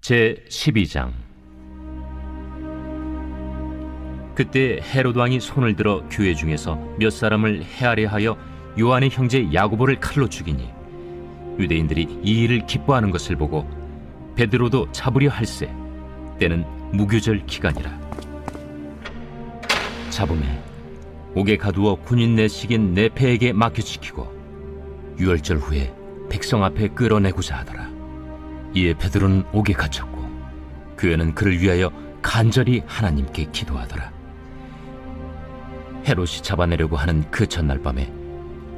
제12장. 그때 헤롯 왕이 손을 들어 교회 중에서 몇 사람을 헤아려 하여 요한의 형제 야고보를 칼로 죽이니, 유대인들이 이 일을 기뻐하는 것을 보고 베드로도 잡으려 할세. 때는 무교절 기간이라. 잡음에 옥에 가두어 군인 내식인 네페에게 맡겨지키고 유월절 후에 백성 앞에 끌어내고자 하더라. 이에 베드로는 옥에 갇혔고 교회는 그를 위하여 간절히 하나님께 기도하더라. 헤롯이 잡아내려고 하는 그 전날 밤에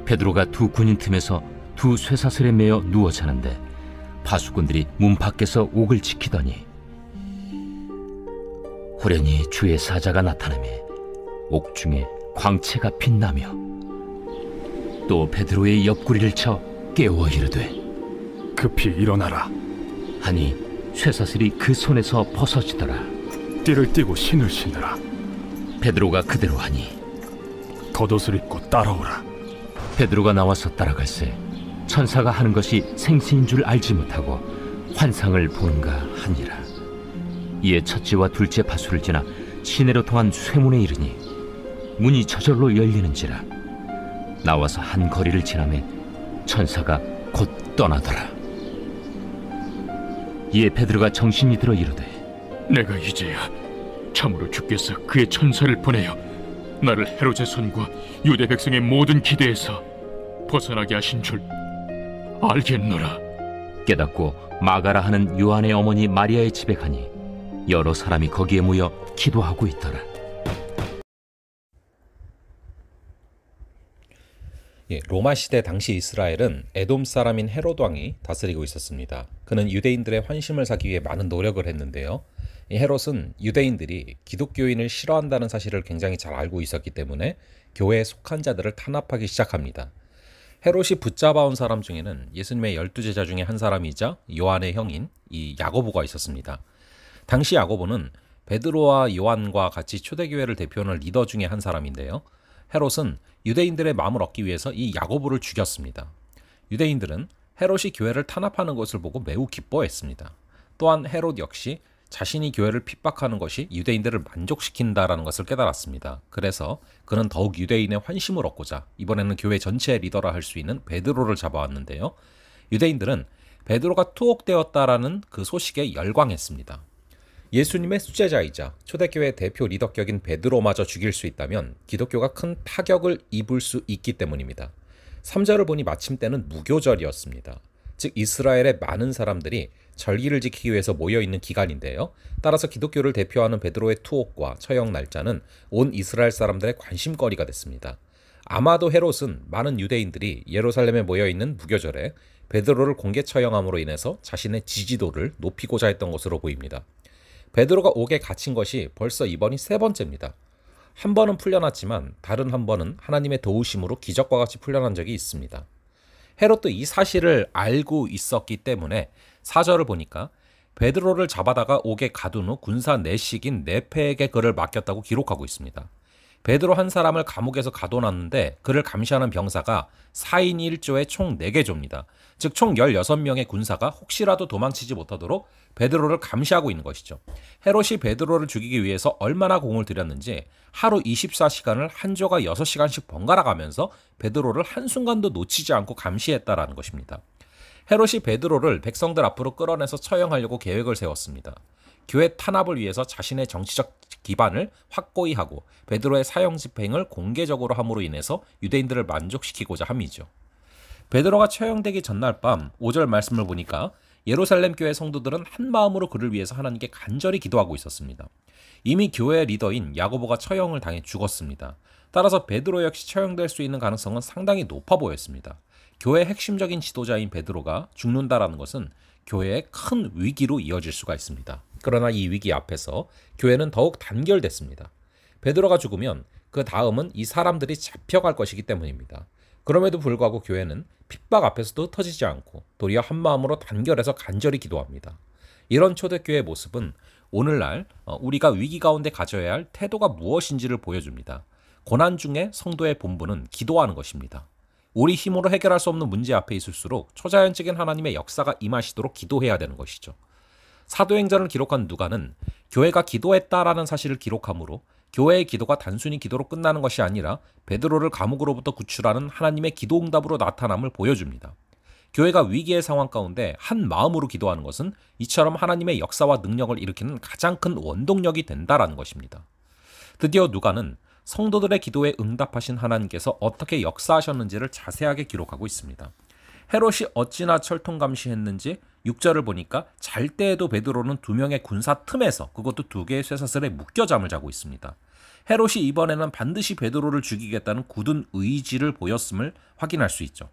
베드로가 두 군인 틈에서 두 쇠사슬에 매어 누워 자는데 파수꾼들이 문 밖에서 옥을 지키더니 호련히 주의 사자가 나타나매 옥중에 광채가 빛나며 또 베드로의 옆구리를 쳐 깨워 이르되 급히 일어나라 하니 쇠사슬이 그 손에서 벗어지더라. 띠를 띠고 신을 신으라. 베드로가 그대로 하니 겉옷을 입고 따라오라. 베드로가 나와서 따라갈새 천사가 하는 것이 생시인 줄 알지 못하고 환상을 보는가 하니라. 이에 첫째와 둘째 파수를 지나 시내로 통한 쇠문에 이르니 문이 저절로 열리는지라. 나와서 한 거리를 지나매 천사가 곧 떠나더라. 이에 베드로가 정신이 들어 이르되 내가 이제야 참으로 주께서 그의 천사를 보내어 나를 헤롯의 손과 유대 백성의 모든 기대에서 벗어나게 하신 줄 알겠노라. 깨닫고 마가라 하는 요한의 어머니 마리아의 집에 가니 여러 사람이 거기에 모여 기도하고 있더라. 로마 시대 당시 이스라엘은 에돔 사람인 헤롯 왕이 다스리고 있었습니다. 그는 유대인들의 환심을 사기 위해 많은 노력을 했는데요. 이 헤롯은 유대인들이 기독교인을 싫어한다는 사실을 굉장히 잘 알고 있었기 때문에 교회에 속한 자들을 탄압하기 시작합니다. 헤롯이 붙잡아온 사람 중에는 예수님의 12제자 중에 한 사람이자 요한의 형인 이 야고보가 있었습니다. 당시 야고보는 베드로와 요한과 같이 초대교회를 대표하는 리더 중에 한 사람인데요. 헤롯은 유대인들의 마음을 얻기 위해서 이 야고보를 죽였습니다. 유대인들은 헤롯이 교회를 탄압하는 것을 보고 매우 기뻐했습니다. 또한 헤롯 역시 자신이 교회를 핍박하는 것이 유대인들을 만족시킨다라는 것을 깨달았습니다. 그래서 그는 더욱 유대인의 환심을 얻고자 이번에는 교회 전체의 리더라 할 수 있는 베드로를 잡아왔는데요. 유대인들은 베드로가 투옥되었다라는 그 소식에 열광했습니다. 예수님의 수제자이자 초대교회 대표 리더격인 베드로마저 죽일 수 있다면 기독교가 큰 타격을 입을 수 있기 때문입니다. 3절을 보니 마침 때는 무교절이었습니다. 즉 이스라엘의 많은 사람들이 절기를 지키기 위해서 모여있는 기간인데요. 따라서 기독교를 대표하는 베드로의 투옥과 처형 날짜는 온 이스라엘 사람들의 관심거리가 됐습니다. 아마도 헤롯은 많은 유대인들이 예루살렘에 모여있는 무교절에 베드로를 공개 처형함으로 인해서 자신의 지지도를 높이고자 했던 것으로 보입니다. 베드로가 옥에 갇힌 것이 벌써 이번이 세 번째입니다. 한 번은 풀려났지만 다른 한 번은 하나님의 도우심으로 기적과 같이 풀려난 적이 있습니다. 헤롯도 이 사실을 알고 있었기 때문에 4절을 보니까 베드로를 잡아다가 옥에 가둔 후 군사 내식인 네페에게 그를 맡겼다고 기록하고 있습니다. 베드로 한 사람을 감옥에서 가둬놨는데 그를 감시하는 병사가 4인 1조의 총 4개조입니다. 즉 총 16명의 군사가 혹시라도 도망치지 못하도록 베드로를 감시하고 있는 것이죠. 헤롯이 베드로를 죽이기 위해서 얼마나 공을 들였는지 하루 24시간을 한 조가 6시간씩 번갈아 가면서 베드로를 한순간도 놓치지 않고 감시했다라는 것입니다. 헤롯이 베드로를 백성들 앞으로 끌어내서 처형하려고 계획을 세웠습니다. 교회 탄압을 위해서 자신의 정치적 기반을 확고히 하고 베드로의 사형 집행을 공개적으로 함으로 인해서 유대인들을 만족시키고자 함이죠. 베드로가 처형되기 전날 밤 5절 말씀을 보니까 예루살렘 교회 성도들은 한 마음으로 그를 위해서 하나님께 간절히 기도하고 있었습니다. 이미 교회 리더인 야고보가 처형을 당해 죽었습니다. 따라서 베드로 역시 처형될 수 있는 가능성은 상당히 높아 보였습니다. 교회의 핵심적인 지도자인 베드로가 죽는다라는 것은 교회의 큰 위기로 이어질 수가 있습니다. 그러나 이 위기 앞에서 교회는 더욱 단결됐습니다. 베드로가 죽으면 그 다음은 이 사람들이 잡혀갈 것이기 때문입니다. 그럼에도 불구하고 교회는 핍박 앞에서도 흩어지지 않고 도리어 한마음으로 단결해서 간절히 기도합니다. 이런 초대교회의 모습은 오늘날 우리가 위기 가운데 가져야 할 태도가 무엇인지를 보여줍니다. 고난 중에 성도의 본분은 기도하는 것입니다. 우리 힘으로 해결할 수 없는 문제 앞에 있을수록 초자연적인 하나님의 역사가 임하시도록 기도해야 되는 것이죠. 사도행전을 기록한 누가는 교회가 기도했다라는 사실을 기록하므로 교회의 기도가 단순히 기도로 끝나는 것이 아니라 베드로를 감옥으로부터 구출하는 하나님의 기도 응답으로 나타남을 보여줍니다. 교회가 위기의 상황 가운데 한 마음으로 기도하는 것은 이처럼 하나님의 역사와 능력을 일으키는 가장 큰 원동력이 된다라는 것입니다. 드디어 누가는 성도들의 기도에 응답하신 하나님께서 어떻게 역사하셨는지를 자세하게 기록하고 있습니다. 헤롯이 어찌나 철통감시했는지 6절을 보니까 잘 때에도 베드로는 2명의 군사 틈에서, 그것도 2개의 쇠사슬에 묶여 잠을 자고 있습니다. 헤롯이 이번에는 반드시 베드로를 죽이겠다는 굳은 의지를 보였음을 확인할 수 있죠.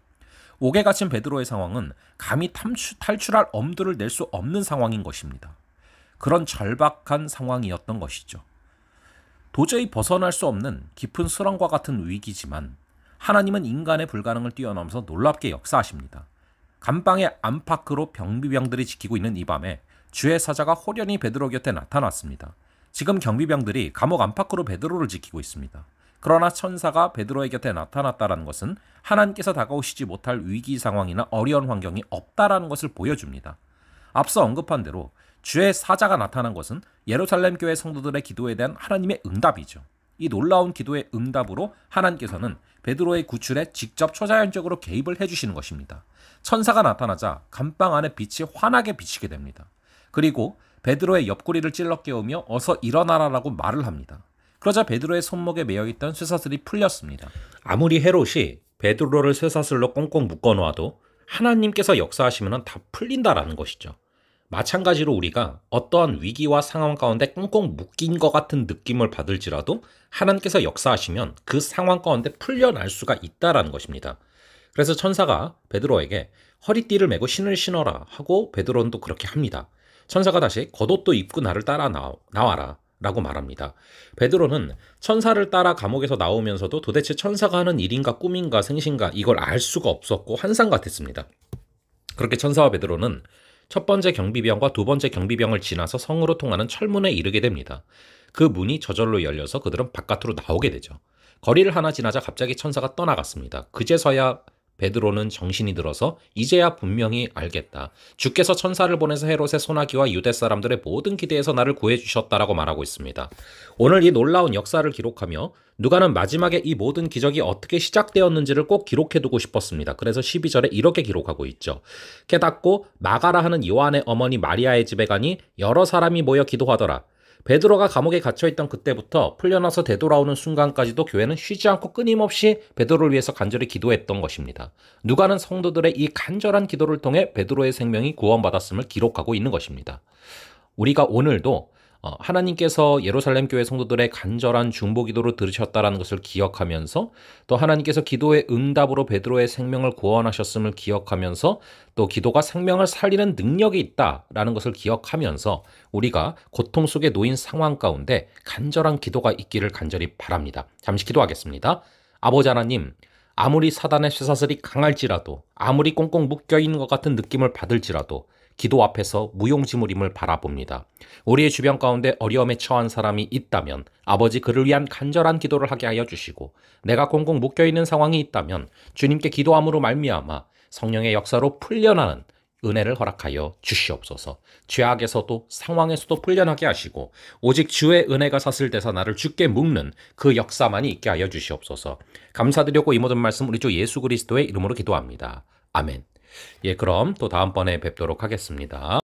옥에 갇힌 베드로의 상황은 감히 탈출할 엄두를 낼 수 없는 상황인 것입니다. 그런 절박한 상황이었던 것이죠. 도저히 벗어날 수 없는 깊은 수렁과 같은 위기지만 하나님은 인간의 불가능을 뛰어넘어서 놀랍게 역사하십니다. 감방의 안팎으로 경비병들이 지키고 있는 이 밤에 주의 사자가 호련히 베드로 곁에 나타났습니다. 지금 경비병들이 감옥 안팎으로 베드로를 지키고 있습니다. 그러나 천사가 베드로의 곁에 나타났다는 것은 하나님께서 다가오시지 못할 위기 상황이나 어려운 환경이 없다라는 것을 보여줍니다. 앞서 언급한 대로 주의 사자가 나타난 것은 예루살렘 교회 성도들의 기도에 대한 하나님의 응답이죠. 이 놀라운 기도의 응답으로 하나님께서는 베드로의 구출에 직접 초자연적으로 개입을 해주시는 것입니다. 천사가 나타나자 감방 안에 빛이 환하게 비치게 됩니다. 그리고 베드로의 옆구리를 찔러 깨우며 어서 일어나라라고 말을 합니다. 그러자 베드로의 손목에 매여있던 쇠사슬이 풀렸습니다. 아무리 헤롯이 베드로를 쇠사슬로 꽁꽁 묶어놓아도 하나님께서 역사하시면 다 풀린다라는 것이죠. 마찬가지로 우리가 어떠한 위기와 상황 가운데 꽁꽁 묶인 것 같은 느낌을 받을지라도 하나님께서 역사하시면 그 상황 가운데 풀려날 수가 있다라는 것입니다. 그래서 천사가 베드로에게 허리띠를 메고 신을 신어라 하고 베드로는 또 그렇게 합니다. 천사가 다시 겉옷도 입고 나를 따라 나와라 라고 말합니다. 베드로는 천사를 따라 감옥에서 나오면서도 도대체 천사가 하는 일인가 꿈인가 생신가 이걸 알 수가 없었고 환상 같았습니다. 그렇게 천사와 베드로는 첫 번째 경비병과 두 번째 경비병을 지나서 성으로 통하는 철문에 이르게 됩니다. 그 문이 저절로 열려서 그들은 바깥으로 나오게 되죠. 거리를 하나 지나자 갑자기 천사가 떠나갔습니다. 그제서야 베드로는 정신이 들어서 이제야 분명히 알겠다. 주께서 천사를 보내서 헤롯의 소나기와 유대 사람들의 모든 기대에서 나를 구해주셨다라고 말하고 있습니다. 오늘 이 놀라운 역사를 기록하며 누가는 마지막에 이 모든 기적이 어떻게 시작되었는지를 꼭 기록해두고 싶었습니다. 그래서 12절에 이렇게 기록하고 있죠. 깨닫고 마가라 하는 요한의 어머니 마리아의 집에 가니 여러 사람이 모여 기도하더라. 베드로가 감옥에 갇혀있던 그때부터 풀려나서 되돌아오는 순간까지도 교회는 쉬지 않고 끊임없이 베드로를 위해서 간절히 기도했던 것입니다. 누가는 성도들의 이 간절한 기도를 통해 베드로의 생명이 구원받았음을 기록하고 있는 것입니다. 우리가 오늘도 하나님께서 예루살렘 교회 성도들의 간절한 중보기도를 들으셨다는 것을 기억하면서 또 하나님께서 기도의 응답으로 베드로의 생명을 구원하셨음을 기억하면서 또 기도가 생명을 살리는 능력이 있다라는 것을 기억하면서 우리가 고통 속에 놓인 상황 가운데 간절한 기도가 있기를 간절히 바랍니다. 잠시 기도하겠습니다. 아버지 하나님, 아무리 사단의 쇠사슬이 강할지라도 아무리 꽁꽁 묶여있는 것 같은 느낌을 받을지라도 기도 앞에서 무용지물임을 바라봅니다. 우리의 주변 가운데 어려움에 처한 사람이 있다면 아버지 그를 위한 간절한 기도를 하게 하여 주시고 내가 꽁꽁 묶여있는 상황이 있다면 주님께 기도함으로 말미암아 성령의 역사로 풀려나는 은혜를 허락하여 주시옵소서. 죄악에서도 상황에서도 풀려나게 하시고 오직 주의 은혜가 사슬돼서 나를 주께 묶는 그 역사만이 있게 하여 주시옵소서. 감사드리고 이 모든 말씀 우리 주 예수 그리스도의 이름으로 기도합니다. 아멘. 예, 그럼 또 다음번에 뵙도록 하겠습니다.